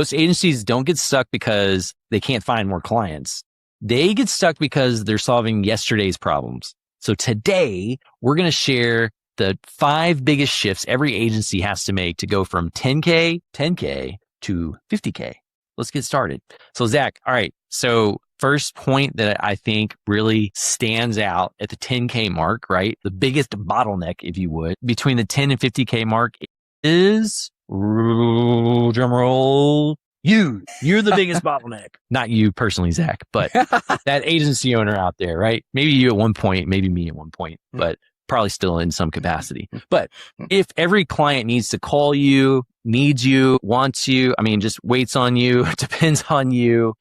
Most agencies don't get stuck because they can't find more clients. They get stuck because they're solving yesterday's problems. So today, we're going to share the 5 biggest shifts every agency has to make to go from 10K to 50K. Let's get started. So Zach, all right. So first point that I think really stands out at the 10K mark, right? The biggest bottleneck, if you would, between the 10 and 50K mark is, drum roll, you're the biggest bottleneck. Not you personally, Zach, but that agency owner out there, right? Maybe you at one point, maybe me at one point, but probably still in some capacity. But if every client needs to call you, needs you, wants you, I mean, just waits on you, depends on you,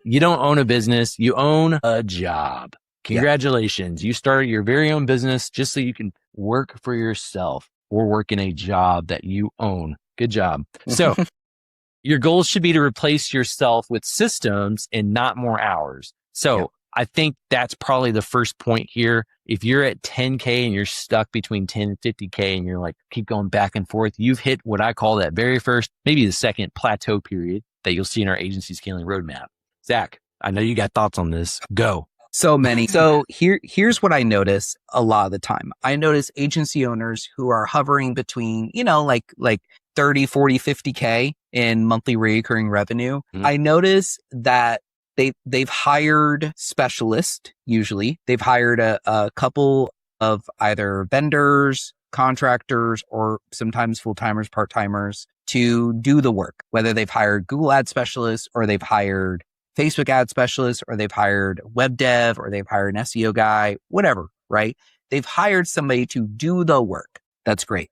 you don't own a business, you own a job. Congratulations. You started your very own business just so you can work for yourself or work in a job that you own. Good job. So your goal should be to replace yourself with systems and not more hours. So I think that's probably the first point here. If you're at 10K and you're stuck between 10 and 50K and you're like, keep going back and forth, you've hit what I call that very first, maybe the second plateau period that you'll see in our agency scaling roadmap. Zach, I know you got thoughts on this. Go. So many. So here's what I notice a lot of the time. I notice agency owners who are hovering between, like 30, 40, 50K in monthly recurring revenue. I notice that they've hired specialists. Usually they've hired a couple of either vendors, contractors, or sometimes full-timers, part-timers to do the work, whether they've hired Google ad specialists or they've hired Facebook ad specialists, or they've hired web dev, or they've hired an SEO guy, whatever, right? They've hired somebody to do the work. That's great.